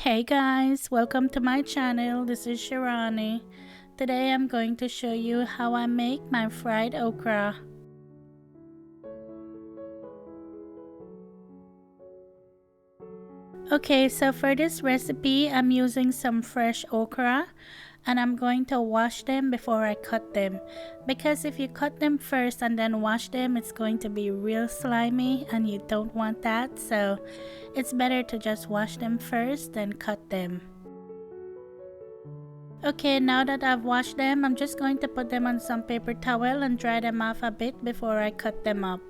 Hey guys, welcome to my channel. This is Shirani. Today I'm going to show you how I make my fried okra. Okay, so for this recipe I'm using some fresh okra and I'm going to wash them before I cut them, because if you cut them first and then wash them, it's going to be real slimy and you don't want that. So it's better to just wash them first then cut them. Okay, now that I've washed them, I'm just going to put them on some paper towel and dry them off a bit before I cut them up.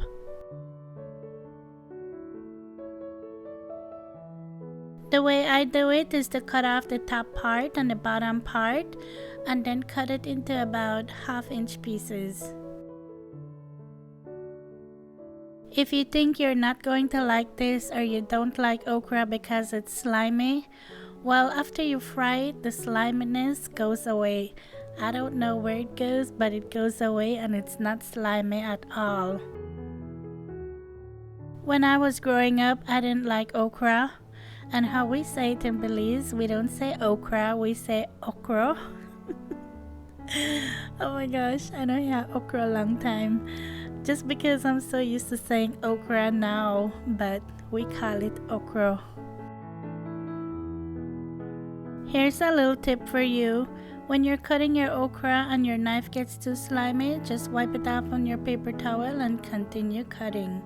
The way I do it is to cut off the top part and the bottom part and then cut it into about 1/2 inch pieces. If you think you're not going to like this or you don't like okra because it's slimy, well, after you fry it, the sliminess goes away. I don't know where it goes, but it goes away and it's not slimy at all. When I was growing up, I didn't like okra. And how we say it in Belize, we don't say okra, we say okra. Oh my gosh, I know you had okra a long time. Just because I'm so used to saying okra now, but we call it okra. Here's a little tip for you. When you're cutting your okra and your knife gets too slimy, just wipe it off on your paper towel and continue cutting.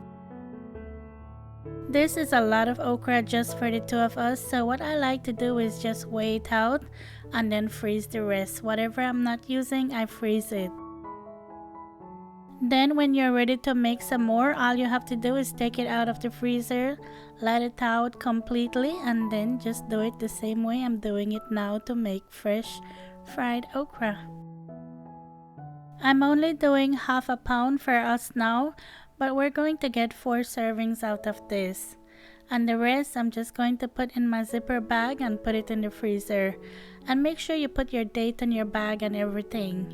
This is a lot of okra just for the two of us, so what I like to do is just weigh it out and then freeze the rest. Whatever I'm not using, I freeze it. Then when you're ready to make some more, all you have to do is take it out of the freezer, let it out completely, and then just do it the same way I'm doing it now to make fresh fried okra. I'm only doing 1/2 pound for us now, but we're going to get 4 servings out of this. And the rest I'm just going to put in my zipper bag and put it in the freezer. And make sure you put your date on your bag and everything.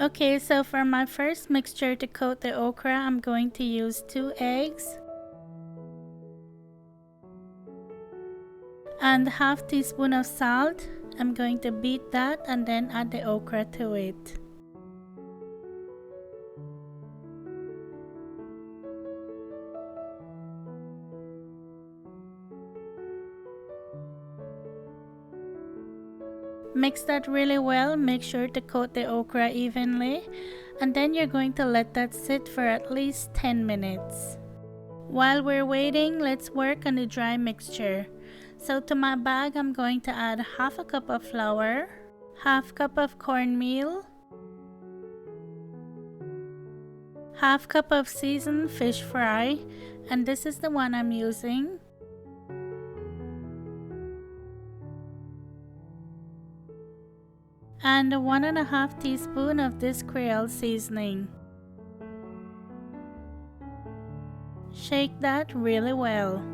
Okay, so for my first mixture to coat the okra, I'm going to use 2 eggs and 1/2 teaspoon of salt. I'm going to beat that and then add the okra to it. Mix that really well, make sure to coat the okra evenly, and then you're going to let that sit for at least 10 minutes. While we're waiting, let's work on the dry mixture. So to my bag, I'm going to add 1/2 cup of flour, 1/2 cup of cornmeal, 1/2 cup of seasoned fish fry, and this is the one I'm using, and 1.5 teaspoon of this Creole seasoning. Shake that really well.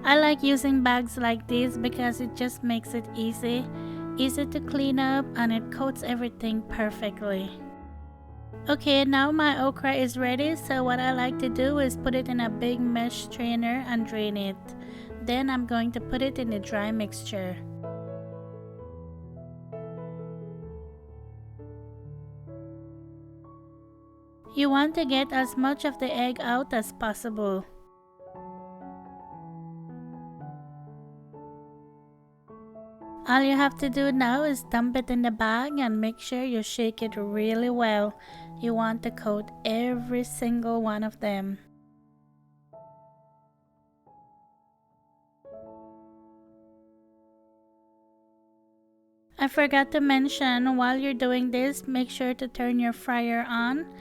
I like using bags like these because it just makes it easy to clean up, and it coats everything perfectly. Okay, now my okra is ready, so what I like to do is put it in a big mesh strainer and drain it. Then I'm going to put it in the dry mixture. You want to get as much of the egg out as possible. All you have to do now is dump it in the bag and make sure you shake it really well. You want to coat every single one of them. I forgot to mention, while you're doing this, make sure to turn your fryer on.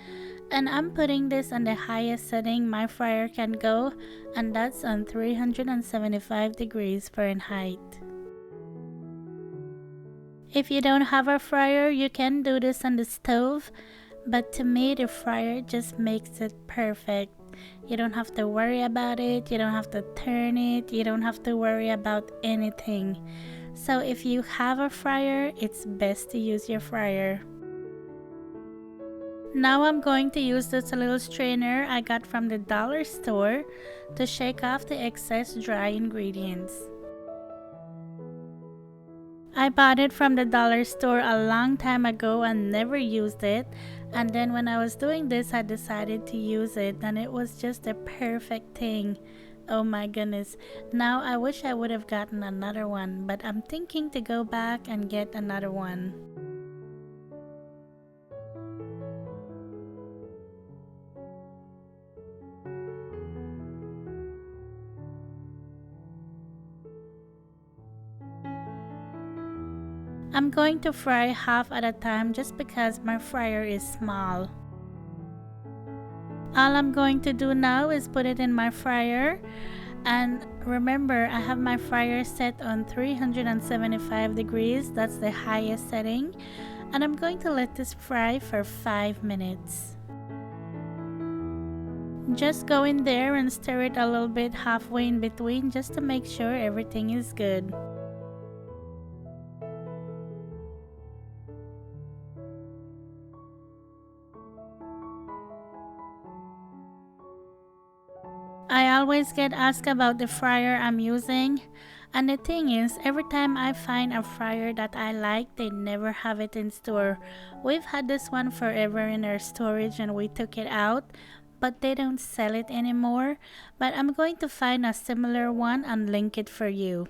And I'm putting this on the highest setting my fryer can go, and that's on 375 degrees Fahrenheit. If you don't have a fryer, you can do this on the stove, but to me the fryer just makes it perfect. You don't have to worry about it, you don't have to turn it, you don't have to worry about anything. So if you have a fryer, it's best to use your fryer. Now I'm going to use this little strainer I got from the dollar store to shake off the excess dry ingredients. I bought it from the dollar store a long time ago and never used it, and then when I was doing this I decided to use it and it was just the perfect thing. Oh my goodness, now I wish I would have gotten another one, but I'm thinking to go back and get another one. I'm going to fry half at a time just because my fryer is small. All I'm going to do now is put it in my fryer, and remember I have my fryer set on 375 degrees, that's the highest setting, and I'm going to let this fry for 5 minutes. Just go in there and stir it a little bit halfway in between just to make sure everything is good. I always get asked about the fryer I'm using, and the thing is, every time I find a fryer that I like, they never have it in store. We've had this one forever in our storage and we took it out, but they don't sell it anymore. But I'm going to find a similar one and link it for you.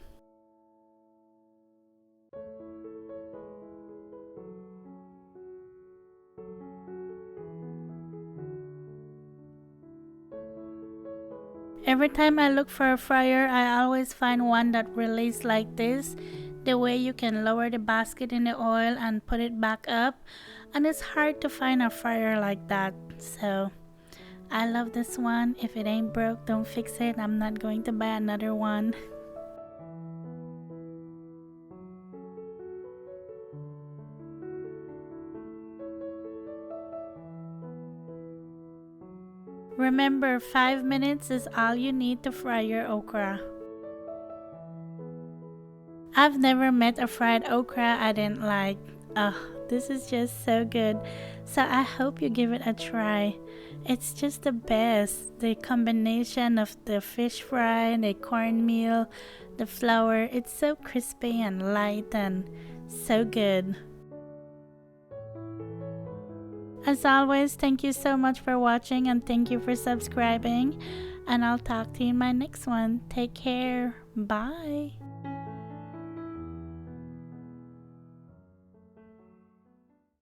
Every time I look for a fryer, I always find one that relays like this, the way you can lower the basket in the oil and put it back up, and it's hard to find a fryer like that. So I love this one. If it ain't broke, don't fix it. I'm not going to buy another one. Remember, 5 minutes is all you need to fry your okra. I've never met a fried okra I didn't like. Oh, this is just so good. So I hope you give it a try. It's just the best. The combination of the fish fry, the cornmeal, the flour, it's so crispy and light and so good. As always, thank you so much for watching and thank you for subscribing. And I'll talk to you in my next one. Take care. Bye.